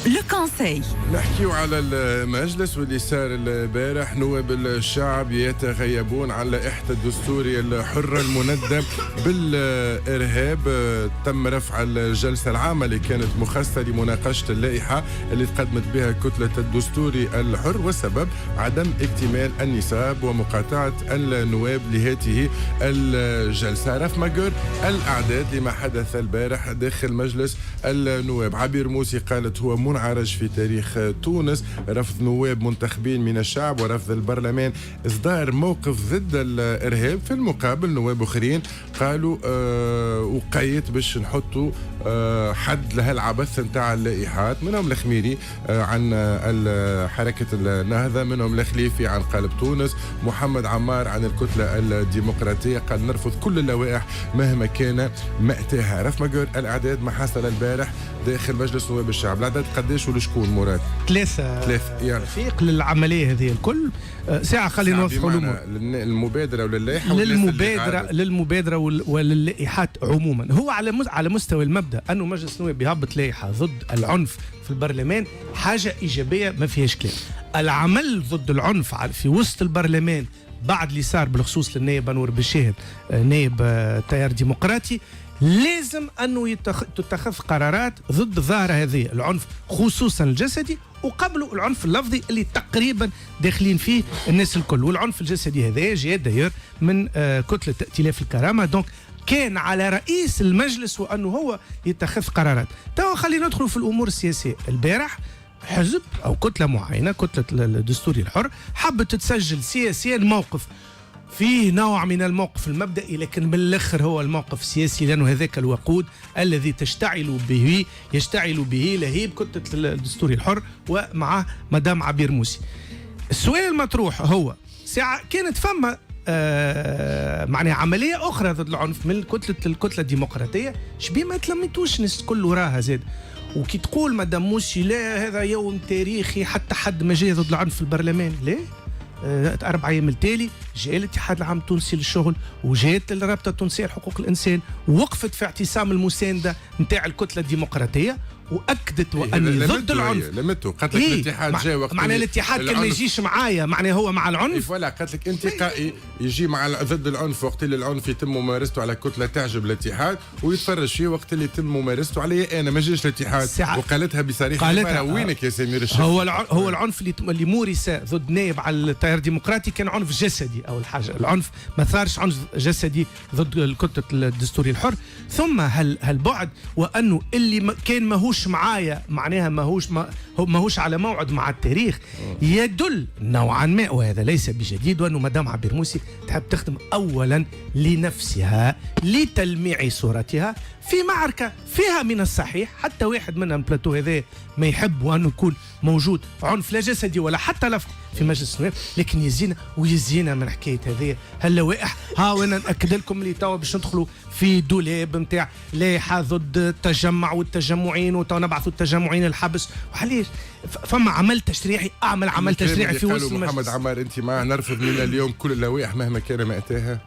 لو كونساي. نحكيو على المجلس واللي صار البارح. نواب الشعب يتغيبون عن لائحة الدستوري الحر المندم بالإرهاب. تم رفع الجلسة العامة اللي كانت مخصصة لمناقشة اللائحة اللي تقدمت بها كتلة الدستوري الحر، والسبب عدم اكتمال النصاب ومقاطعة النواب لهذه الجلسة. رف مجر الأعداد لما حدث البارح داخل مجلس النواب. عبير موسي قالت هو منعرج في تاريخ تونس، رفض نواب منتخبين من الشعب ورفض البرلمان إصدار موقف ضد الإرهاب. في المقابل نواب أخرين قالوا وقيت باش نحطوا حد لهالعبث نتاع اللائحات، منهم الخميري عن حركة النهضة، منهم الخليفي عن قلب تونس، محمد عمار عن الكتلة الديمقراطية قال نرفض كل اللوائح مهما كان مأتاها. رف مجر الأعداد ما حصل البارح داخل مجلس نواب الشعب. العدد قديش ولشكون مراد؟ ثلاثة يعني رفيق للعملية هذه الكل. ساعة خلينا نوضحوا الأمور. المبادرة واللائحة للمبادرة وللائحات عموما. هو على مستوى المبدأ أنه مجلس النواب يهبط لائحة ضد العنف في البرلمان حاجة إيجابية ما فيهاش كلام. العمل ضد العنف في وسط البرلمان بعد اللي صار بالخصوص للنائب أنور بالشاهد نائب تيار ديمقراطي، لازم أنه تتخذ قرارات ضد الظاهرة هذه العنف خصوصا الجسدي، وقبله العنف اللفظي اللي تقريبا داخلين فيه الناس الكل. والعنف الجسدي هذا جاء داير من كتلة ائتلاف الكرامة. دونك كان على رئيس المجلس وأنه هو يتخذ قرارات. توا خلينا ندخلوا في الأمور السياسية. البارح حزب أو كتلة معينة، كتلة الدستوري الحر، حبت تسجل سياسيا موقف فيه نوع من الموقف المبدئي، لكن بالاخر هو الموقف السياسي، لانه هذاك الوقود الذي يشتعل به لهيب كتله الدستوري الحر ومعه مدام عبير موسي. السؤال المطروح هو ساعه كانت فما معناها عمليه اخرى ضد العنف من الكتله الديمقراطيه، شبيه ما تلميتوش الناس الكل وراها زاد. وكي تقول مدام موسي لا هذا يوم تاريخي حتى حد ما جاء ضد العنف في البرلمان، ليه؟ 4 أيام التالي جاء الاتحاد العام التونسي للشغل وجاءت الرابطة التونسية لحقوق الإنسان، ووقفت في اعتصام المساندة نتاع الكتلة الديمقراطية وأكدت وأني ضد العنف. لمتو قالت لك الاتحاد جاء وقت معنى الاتحاد كان ما يجيش معايا، معنى هو مع العنف. ولا قالت لك انتقائي يجي مع ضد العنف وقت اللي العنف يتم ممارسته على كتلة تعجب الاتحاد، ويتفرج فيه وقت اللي يتم ممارسته علي أنا ما جاش الاتحاد. وقالتها بصريح وينك يا سمير الشيخ. هو العنف اللي مورس ضد نائب على التيار الديمقراطي كان عنف جسدي أول حاجة. العنف ما ثارش عنف جسدي ضد الكتلة الدستوري الحر. ثم هالبعد وأنه اللي كان ماهوش معايا معناها ماهوش على موعد مع التاريخ، يدل نوعا ما، وهذا ليس بجديد، وأنه مدام عبير موسي تحب تخدم أولا لنفسها لتلميع صورتها في معركة فيها من الصحيح حتى واحد منها من البلاتو هذا ما يحب وأنه يكون موجود عنف لا جسدي ولا حتى لفظي في مجلس النواب، لكن يزينا من حكاية هذه هاللوائح. وانا نأكد لكم اللي توا باش ندخلوا في دولاب نتاع لائحة ضد التجمع والتجمعين وتوا نبعثوا التجمعين الحبس. وعليش فما عمل تشريعي، أعمل عمل تشريعي في وسط المجلس. محمد عمار أنت معه نرفض من اليوم كل اللوائح مهما كان مأتاها.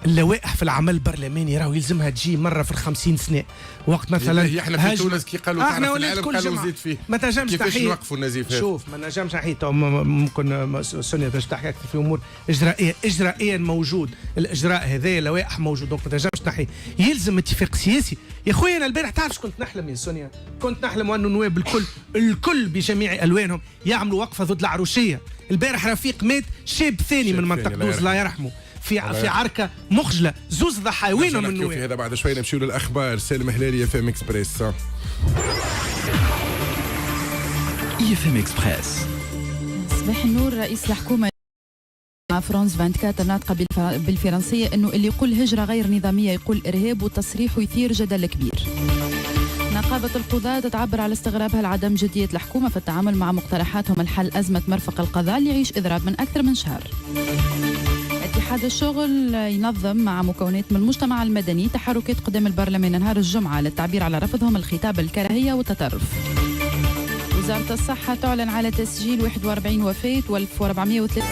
اللوائح في العمل البرلماني راهو يلزمها تجي مرة في 50 سنة. وقت مثلا احنا في تونس كي قالوا تعرف العالم قالوا نزيد فيه ما تنجمش كيفاش نوقفوا النزيف هذا. شوف ما نجمش نحيي. ممكن سونيا باش تحكي اكثر في امور اجرائيا موجود الإجراء هذا، لوائح موجود، دونك ما تنجمش تحيي. يلزم اتفاق سياسي. يا خويا انا البارح تعرف كنت نحلم يا سونيا؟ كنت نحلم انه النواب الكل بجميع الوانهم يعملوا وقفة ضد العروشية. البارح رفيق مات شاب ثاني من منطقة دوز الله يرحمه في عركة مخجلة، زوز ضحايا وينهم النواب. في هذا بعد شوي نمشيو للأخبار. سالم هلالي FM إكسبريس. FM إكسبريس. صباح النور. رئيس الحكومة مع فرانس 24 ناطقة بالفرنسية أنه اللي يقول هجرة غير نظامية يقول إرهاب، وتصريحه يثير جدل كبير. نقابة القضاة تعبر على استغرابها لعدم جدية الحكومة في التعامل مع مقترحاتهم الحل أزمة مرفق القضاء اللي يعيش إضراب من أكثر من شهر. اتحاد الشغل ينظم مع مكونات من المجتمع المدني تحركات قدام البرلمان نهار الجمعة للتعبير على رفضهم الخطاب الكراهية والتطرف. وزارة الصحة تعلن على تسجيل 41 وفاة و1403.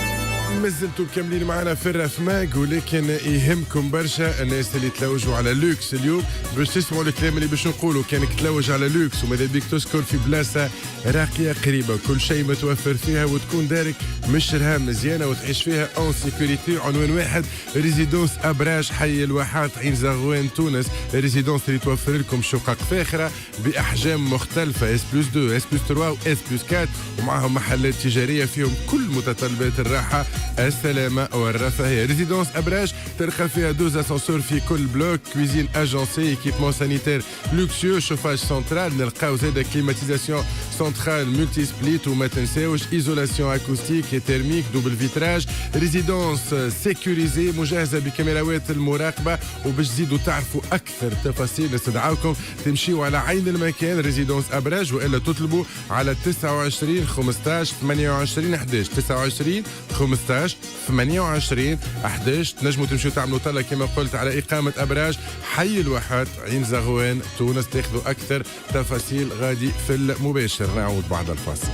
مازلتوا مكملين معنا في الرفماق، ولكن يهمكم برشا الناس اللي تلوجوا على لوكس اليوم باش تسمعوا الكلام اللي باش نقولوا. كانك تلوج على لوكس وماذا بيك تسكن في بلاصه راقيه قريبه كل شيء متوفر فيها وتكون دارك مش رهان مزيانه وتعيش فيها اون سيكوريتي. عنوان واحد ريزيدونس ابراج حي الواحات عين زغوان تونس. ريزيدونس اللي توفر لكم شقق فاخره باحجام مختلفه اس بلس 2 اس بلس 3 واس بلس 4 ومعهم محلات تجاريه فيهم كل متطلبات الراحه السلامه والرفاهيه. ريزيدونس ابراج تلقى فيها 12 اسانسور في كل بلوك، كويزين اجونسي، ايكيبمون سانيتير لوكسيو، شوفاج سنترال، نلقاو زاده كليماتيزاسيون سنترال ملتي سبليت وما تنساوش ايزولاسيون اكوستيك تيرميك دوبل فيتراج. ريزيدونس سيكوريزي مجهزه بكاميرات المراقبه. وباش تزيدوا تعرفوا اكثر تفاصيل نستدعاكم تمشيوا على عين المكان ريزيدونس ابراج والا تطلبوا على 29 15 28 11 29 15 28 11. تنجموا تمشيوا تعملوا طلة كما قلت على إقامة أبراج حي الواحات عين زغوان تونس. تاخذوا أكثر تفاصيل غادي في المباشر. نعود بعد الفاصل.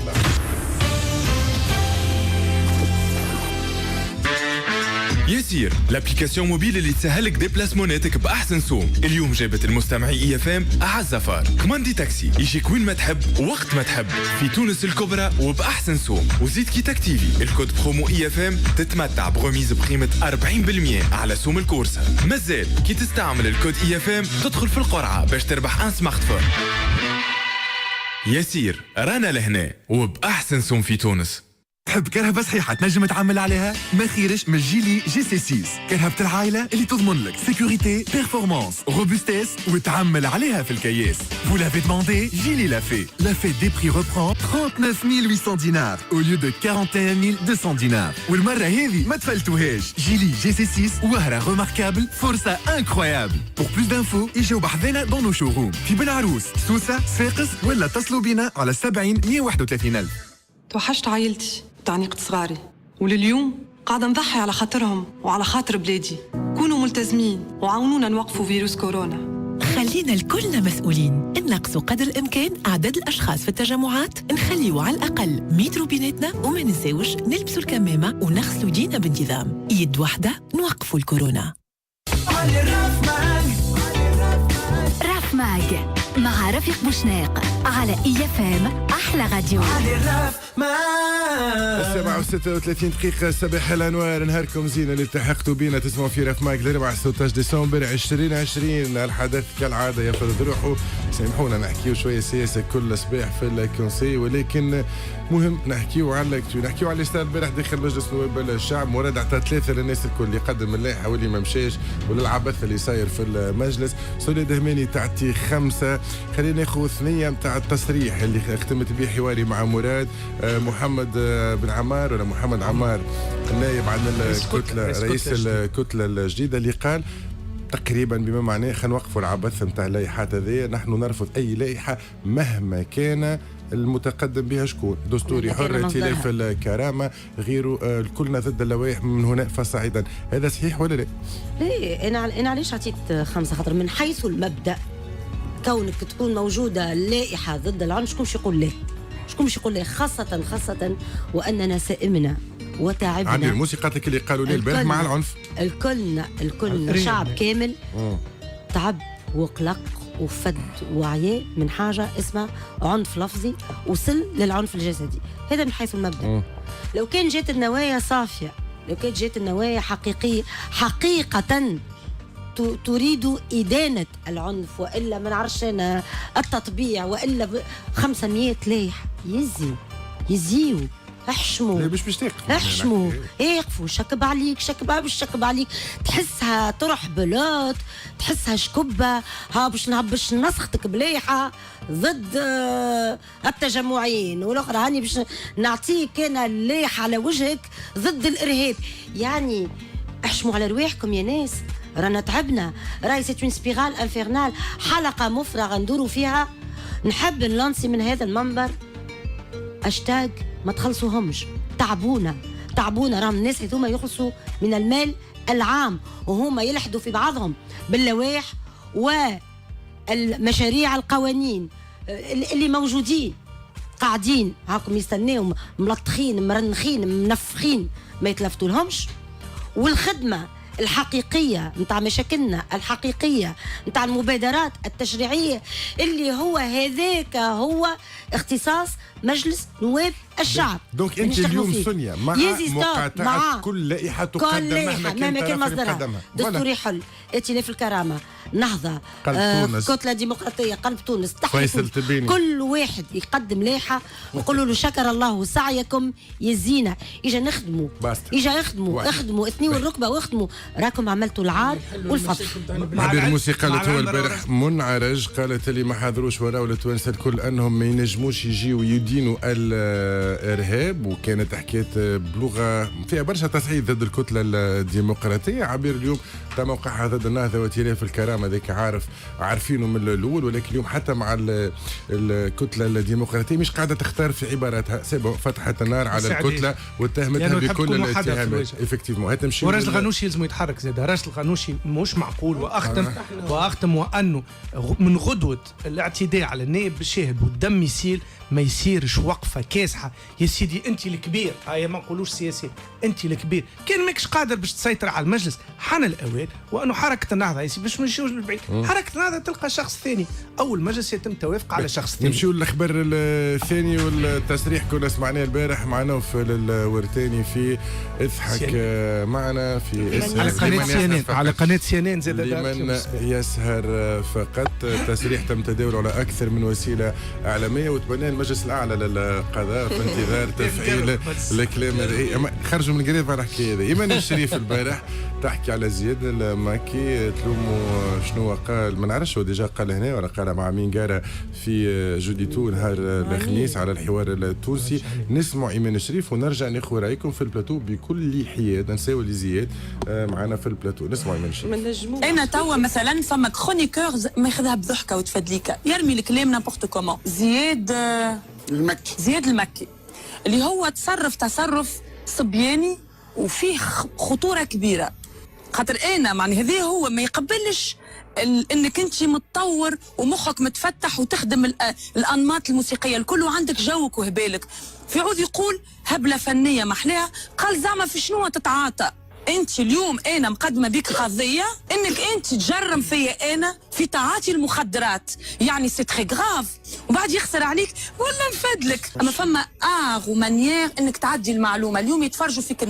يسير الابليكاسيون موبيل اللي تسهلك ديبلاسموناتك باحسن سوم. اليوم جابت المستمعي اي اف ام اعز فار كماندي تاكسي يجيك وين ما تحب وقت ما تحب في تونس الكبرى وباحسن سوم. وزيد كي تاكتيفي الكود برومو اي اف ام تتمتع بغميز بقيمه 40% على سوم الكورسه. مازال كي تستعمل الكود اي اف ام تدخل في القرعه باش تربح ان سمارت فون. يسير رانا لهنا وباحسن سوم في تونس. تحب كرهبة صحيحة تنجم تعمل عليها؟ ما خيرش من جيلي جي سي 6 كرهبة العائلة اللي تضمن لك سيكوريتي بيرفورمانس روبوستيس وتعمل عليها في الكياس. Vous l'avez demandé, Gilly l'a fait. La fête des prix reprend 39 800 dinars au lieu de 41 200 dinars. والمرة هذه ما تفلتوهاش. جيلي جي سي 6 وهرة remarquable فرصة incroyable. Pour plus d'infos يجيو بحذنا dans nos showrooms في بن عروس سوسة صفاقس ولا اتصلوا بنا على 70 131 ألف. توحشت عائلتي وتعنيقة صغاري ولليوم قاعدة نضحي على خاطرهم وعلى خاطر بلادي. كونوا ملتزمين وعاونونا نوقفوا فيروس كورونا. خلينا الكلنا مسؤولين، نقصوا قدر الإمكان أعداد الأشخاص في التجمعات، نخليوا على الأقل 100 روبيناتنا وما ننساوش نلبسوا الكمامة ونغسلوا يدينا بانتظام. يد واحدة نوقفوا الكورونا. راف ماج مع رفيق بوشناق على اي اف ام احلى راديو. 7:36 دقيقة. صباح الأنوار، نهاركم زين اللي التحقتوا بينا. تسمعوا في راف ماك الأربعاء 16 ديسمبر 2020. الحدث كالعادة يفرض روحه. سامحونا نحكيو شوية سياسة كل صباح في الكونسي، ولكن مهم نحكيو على الاكتو، نحكيو على اللي صار البارح داخل مجلس نواب الشعب. مراد عطى 3 للناس الكل اللي قدم اللائحة واللي ما مشاش وللعبث اللي صاير في المجلس. سوليد هماني تعطي 5. خلينا ناخذ 2 نتاع التصريح اللي ختمت به حواري مع مراد. محمد بن عمار ولا محمد عمار النائب عن الكتلة رئيس الكتلة الجديدة اللي قال تقريبا بما معناه خلينا نوقفوا العبث نتاع اللائحات هذه. نحن نرفض اي لائحه مهما كان المتقدم بها شكون، دستوري حر، ائتلاف الكرامه، غيره. الكلنا ضد اللوائح من هنا فصاعدا. هذا صحيح ولا لا؟ ليه انا علاش عطيت 5 خاطر من حيث المبدا كونك تكون موجوده لائحه ضد العنف شكون باش يقول لا؟ شكون باش يقول لا؟ خاصه واننا سئمنا وتعبنا. عندي الموسيقات اللي قالوا لي البارح مع العنف. الكلنا شعب كامل تعب وقلق وفد وعياء من حاجه اسمها عنف لفظي وصل للعنف الجسدي. هذا من حيث المبدا. لو كان جات النوايا صافيه، لو كانت جات النوايا حقيقيه حقيقه تريد إدانة العنف والا ما نعرفش انا التطبيع والا 500 لائحه يزيو احشموا احشموا يقفوا شكب عليك شكب عليك تحسها طرح بلوت، تحسها شكبه ها باش نسختك بلايحه ضد التجمعين، والاخرى هاني باش نعطيك انا اللايحه على وجهك ضد الارهاب. يعني احشموا على رواحكم يا ناس، رانا تعبنا، راي سيت اون سبيرال انفيرنال، حلقه مفرغه ندوروا فيها. نحب نلانسي من هذا المنبر اشتاج ما تخلصوهمش، تعبونا راهم الناس هذوما يخلصوا من المال العام وهما يلحدوا في بعضهم باللوائح والمشاريع القوانين اللي موجودين قاعدين هاكم يستناهم ملطخين مرنخين منفخين ما يتلفتوا لهمش. والخدمه الحقيقيه نتاع مشاكلنا الحقيقيه نتاع المبادرات التشريعيه اللي هو هذاك هو اختصاص مجلس نواب الشعب. دونك انت اليوم سونيا مع مقاطعه كل لائحه تقدم مهما كان مصدرها دستور يحل ائتلاف الكرامه نهضه كتله ديمقراطيه قلب تونس فيصل تبيني كل واحد يقدم لائحه ويقولوا له شكر الله سعيكم يزينا اجا نخدموا اجا اخدموا اثنيوا الركبه واخدموا راكم عملتوا العار والفضح. عبير موسي قالت هو البارح منعرج قالت اللي ما حضروش وراو التوانسه الكل انهم ما ينجموش يجيوا يدينوا الارهاب وكانت حكايه بلغه فيها برشا تصعيد ضد الكتله الديمقراطيه. عبير اليوم موقعها ضد النهضه وائتلاف الكرامه ذاك عارفينه من الاول ولكن اليوم حتى مع الكتله الديمقراطيه مش قاعده تختار في عباراتها فتحت النار على الكتله واتهمتها يعني بكل الاتهامات افكتيفمون هات نمشي. وراجل الغنوشي لازم يتحرك زاد راجل الغنوشي مش معقول واختم وانه من غدوه الاعتداء على النائب بالشاهد والدم يسيل ما يصيرش وقفه كاسحه يا سيدي انت الكبير هيا ما نقولوش سياسي انت الكبير كان ماكش قادر باش تسيطر على المجلس حان الاوان وانه حركه النهضه يا سيدي باش ما نمشيوش للبعيد حركه النهضه تلقى شخص ثاني اول مجلس يتم توافق على شخص ثاني. نمشيو للخبر الثاني والتصريح كنا سمعناه البارح مع نوفل الورتاني في اضحك معنا في على قناه سي ان ان زاد لمن يسهر فقط. تصريح تم تداوله على اكثر من وسيله اعلاميه وتبناه المجلس الاعلى للقضاء في انتظار تفعيل الكلام هذا. خرجوا من القريب على الحكايه هذه. ايمان الشريف البارح تحكي على زياد الماكي تلوموا شنو قال ما نعرفش هو ديجا قال هنا ولا قال مع مين قال في جوديتو نهار الخميس على الحوار التونسي. نسمع ايمان الشريف ونرجع ناخذ رايكم في البلاتو بكل حياد. نساو اللي زياد معنا في البلاتو. نسمع ايمان الشريف. انا توا مثلا فما كرونيكور ماخذها بضحكه وتفدليكا يرمي الكلام نابورت كومون. زياد المكي اللي هو تصرف صبياني وفيه خطوره كبيره خاطر انا معني هذا هو ما يقبلش انك انت متطور ومخك متفتح وتخدم الانماط الموسيقيه الكل وعندك جوك وهبالك. في عود يقول هبله فنيه محلاها قال زعما في شنو تتعاطى انت اليوم. انا مقدمه بك قضيه انك انت تجرم فيا انا في تعاطي المخدرات يعني سي تري غراف وبعد يخسر عليك ولا نفدلك. اما فما ومانيير انك تعدي المعلومه. اليوم يتفرجوا فيك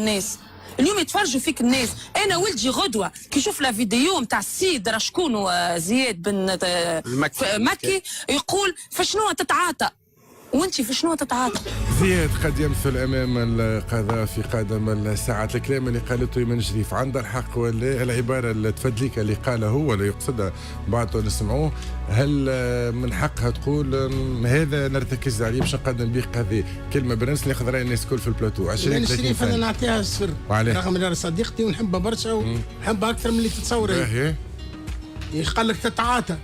الناس. انا ولدي غدوه كي يشوف لا فيديو نتاع السيد راه شكون زياد بن مكي يقول فشنو تتعاطى وانت في شنو تتعاطى. زياد قد يمثل امام القضاء في قادم الساعات. الكلام اللي قالته ايمان شريف عنده الحق ولا العباره التفدليكه اللي قالها هو ولا يقصدها بعض نسمعوه هل من حقها تقول هذا نرتكز عليه باش نقدم به قضيه كلمه برنس اللي ياخذ راي الناس الكل في البلاتو 20 30 شريف انا نعطيها السر رغم انها صديقتي ونحبها برشا ونحبها اكثر من اللي تتصور. قال لك تتعاطى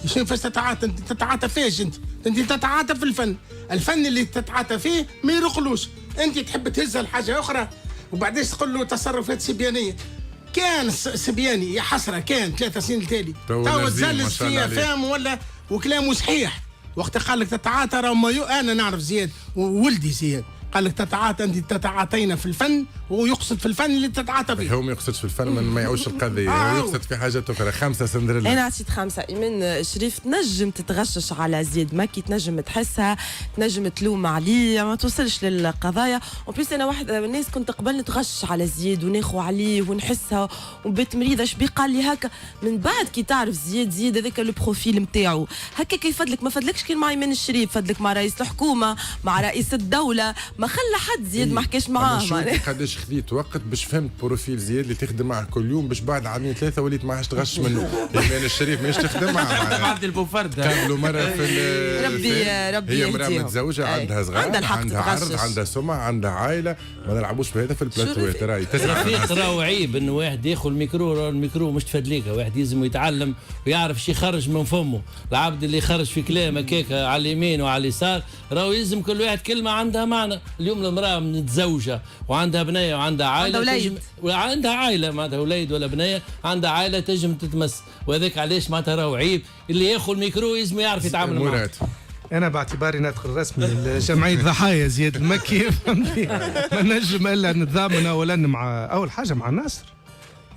شنو فاش تتعاطى؟ انت تتعاطى فيش؟ انت تتعاطى في الفن اللي تتعاطى فيه ما يرقلوش. انت تحب تهزها لحاجه اخرى وبعدين تقول له تصرفات سبيانيه. كان سبياني يا حسره كان 3 سنين التالي تو تزلز فيها فاهم ولا وكلامه صحيح. وقت قال لك تتعاطى انا نعرف زياد وولدي زياد قال لك تتعاطى انت تتعاطينا في الفن ويقصد في الفن اللي تتعاطى فيه. هو ما يقصدش في الفن ما يعوش القضيه هو يقصد في حاجات اخرى. 5 سندريلا. انا عطيت 5. ايمان شريف تنجم تتغشش على زياد مكي تنجم تحسها تنجم تلوم عليه ما توصلش للقضايا. وبليس انا واحد الناس كنت قبل نتغش على زياد وناخو عليه ونحسها وبيت مريضه شبي قال لي هكا. من بعد كي تعرف زياد هذاك لو بروفيل نتاعو هكا كيفدلك ما فدلكش كي مع ايمان الشريف فدلك مع رئيس الحكومه مع رئيس الدوله ما خلى حد زياد ما حكاش معاه. قداش خذيت وقت باش فهمت بروفيل زياد اللي تخدم معه كل يوم باش بعد عامين 3 وليت ما عادش تغش منه. ايمان الشريف ماهيش تخدم معاه بعد البوفرد قابلوا مره في ربي هي مرأة متزوجه عندها صغار عندها عرض عندها سمعه عندها عائله ما نلعبوش في هذا في البلاتوات. راهي راهو عيب انه واحد ياخذ الميكرو مش تفدليكه. واحد لازم يتعلم ويعرف شي يخرج من فمه. العبد اللي يخرج في كلام هكاك على اليمين وعلى اليسار راهو يلزم كل واحد كلمه عندها معنى. اليوم المراه متزوجه وعندها بنيه وعندها عائله وعندها عائله معناتها وليد ولا بنيه عندها عائله تجم تتمس وهذاك علاش معناتها راهو عيب اللي ياخذ الميكرو لازم يعرف يتعامل معاه. انا باعتباري ناطق الرسمي لجمعيه ضحايا زياد المكي ما نجم الا نتضامن اولا مع اول حاجه مع الناصر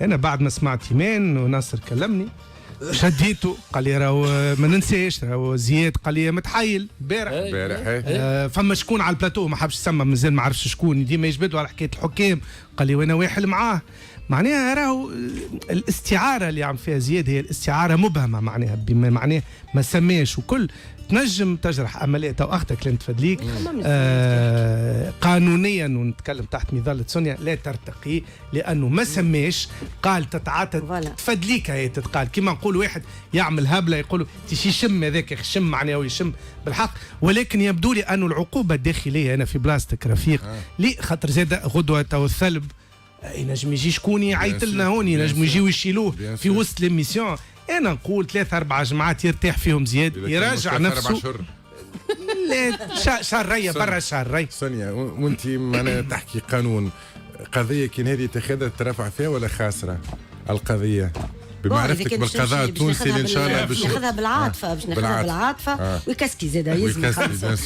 انا بعد ما سمعت ايمان وناصر كلمني شديته قال لي راهو ما ننساش راهو زياد قال لي متحيل البارح فما شكون على البلاتو ما حبش يسمى مازال ما عرفش شكون ديما يجبدوا على حكايه الحكام قال لي وانا واحد معاه معناها راهو الاستعاره اللي عم فيها زياد هي الاستعاره مبهمه معناها بما معناه ما سماش وكل تنجم تجرح امالات او اختك لين تفدليك قانونيا ونتكلم تحت مظله سونيا لا ترتقي لانه ما سماش قال تتعاتى تفدليك هي تتقال كما نقول واحد يعمل هبله يقولوا تشي شم هذاك يشم معناه ويشم بالحق ولكن يبدو لي انه العقوبه الداخليه انا في بلاستيك رفيق لي خاطر زاد غدوه تو الثلب ينجم يجي شكون يعيط لنا هون ينجم يجيو يشيلوه في وسط ليميسيون انا نقول 3-4 جماعات يرتاح فيهم زياد يراجع نفسه لا شهرية برا شهرية سونيا وانت معنا تحكي قانون قضيه كان هذه تاخذها ترفع فيها ولا خاسره القضيه بمعرفتك بالقضاء التونسي ان شاء الله باش ناخذها بالعاطفه باش ناخذها بالعاطفه ويكاسكي زاد يلزم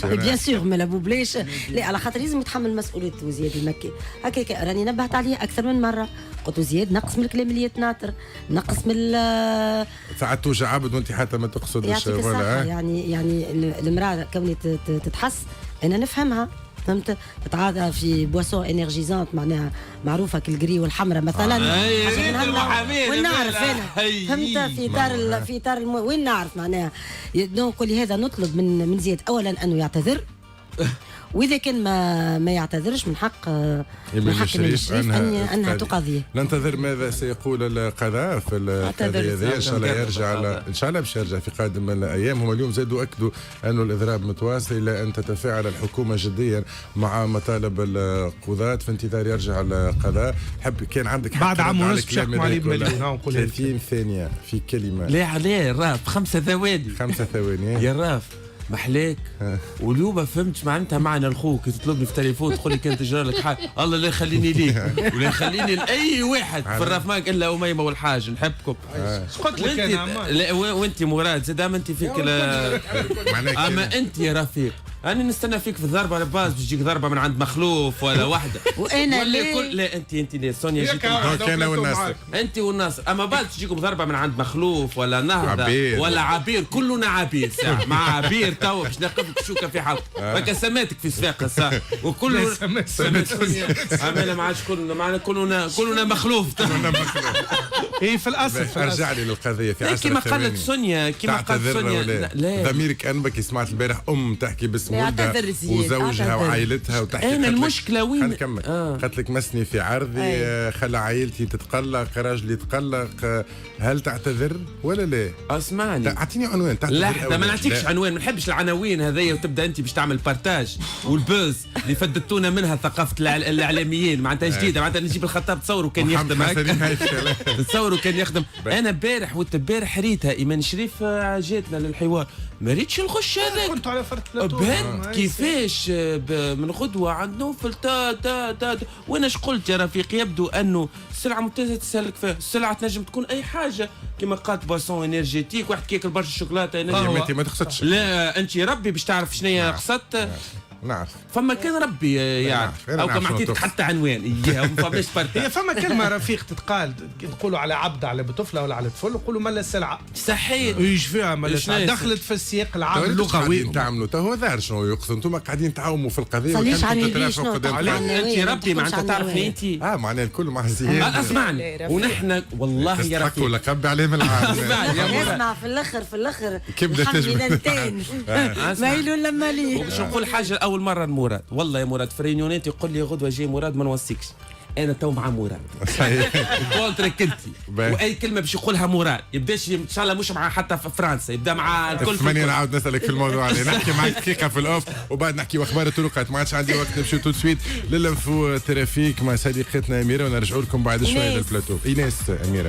بيان سور ما لابوبليش لا على خاطر لازم يتحمل مسؤوليته زياد المكي هكاك راني نبهت عليه اكثر من مره قلت زياد نقص من الكلام اللي يتناطر نقص من ساعات توجع عبد وانت حتى ما تقصدش ولا يعني المراه كوني تتحس انا نفهمها فهمت تتعاطى في بواسون انرجيزانت معناها معروفه كالجري والحمراء مثلا وين نعرف انا فهمت في اطار وين نعرف معناها دونك لهذا نطلب من زياد اولا انه يعتذر واذا كان ما يعتذرش من حق الشريف انها تقاضيه. ننتظر ماذا سيقول القضاء في القضيه هذه ان شاء الله يرجع ان شاء الله باش يرجع في قادم الايام. هم اليوم زادوا اكدوا انه الاضراب متواصل الى ان تتفاعل الحكومه جديا مع مطالب القضاة في انتظار يرجع القضاء. حب كان عندك بعد عام ونص باش يحكموا عليه بمليون 30 ثانيه في كلمه لا عليه راف 5 ثواني 5 ثواني يا راف محليك واليوم ما فهمتش معناتها معنى الخوك تطلبني في تليفون تقول لي كان تجرى لك حاجه الله لا يخليني ليك ولا يخليني لاي واحد في الرفماك الا اميمه والحاج نحبكم. قلت لك انا وانت مراد زاد انت فيك اما انت يا رفيق انا نستنى فيك في الضربه على باز تجيك ضربه من عند مخلوف ولا واحده وانا ولا كل لا انت ليه سونيا جيت انا والناصر انت والناصر اما باز تجيكم ضربه من عند مخلوف ولا نهضه ولا عبير كلنا عبير ساعه مع عبير تو باش ناخذك شوكه في حلق هكا سماتك في سفاقه ساعه وكل انا ما عادش كلنا مخلوف اي في الاصل ارجع لي للقضيه في 10 ثواني كما قالت سونيا كما قالت سونيا ضميرك انبك سمعت البارح تحكي باسم ولدها وزوجها وعائلتها وتحكي انا المشكله وين نكمل قالت لك مسني في عرضي خلى عائلتي تتقلق راجلي يتقلق هل تعتذر ولا لا؟ اسمعني اعطيني عنوان تعتذر لا ما نعطيكش عنوان ما نحبش العناوين هذيا وتبدا انت باش تعمل بارتاج والبوز اللي فدتونا منها ثقافه الاعلاميين معناتها جديده معناتها نجيب الخطاب تصوروا كان يخدم تصوروا كان يخدم انا امبارح والبارح ريتها ايمان شريف جاتنا للحوار ما ريتش نخش هذاك كنت على فرد بهت كيفاش من غدوه عند نوفل تا وانا اش قلت يا رفيق يبدو انه السلعه ممتازه تسلك فيها السلعه تنجم تكون اي حاجه كما قالت بواسون انرجيتيك واحد كياكل برشا شوكولاته انت ما تقصدش لا انت ربي باش تعرف شنو قصدت نعرف فما كان ربي يعرف او كما عطيتك حتى عنوان اياها وما فماش هي فما كلمه رفيق تتقال نقولوا على عبد على بطفله ولا على طفل نقولوا ملا السلعه صحيح ايش فيها ملا السلعه دخلت في السياق العام اللغوي تعملوا تو ظاهر شنو يقصد انتم قاعدين تعاوموا في القضيه انت ربي ما انت تعرفني انت معناها الكل مع زياد اسمعني ونحن والله يا رفيق ولا قبي عليه من العام اسمع في الاخر كبده تجبد مايلو لما لي باش نقول حاجه اول مره مراد والله يا مراد في ريونيت يقول لي غدوه جاي مراد ما نوصيكش انا تو مع مراد قلت لك انت واي كلمه باش يقولها مراد يبداش ان شاء الله مش مع حتى في فرنسا يبدا مع الكل ثمانية نعاود نسالك في الموضوع عليه نحكي معك دقيقه في الاوف وبعد نحكي اخبار الطرقات ما عادش عندي وقت نمشي تو سويت للانفو ترافيك مع صديقتنا اميره ونرجعوا لكم بعد شويه للبلاتو. ايناس اميره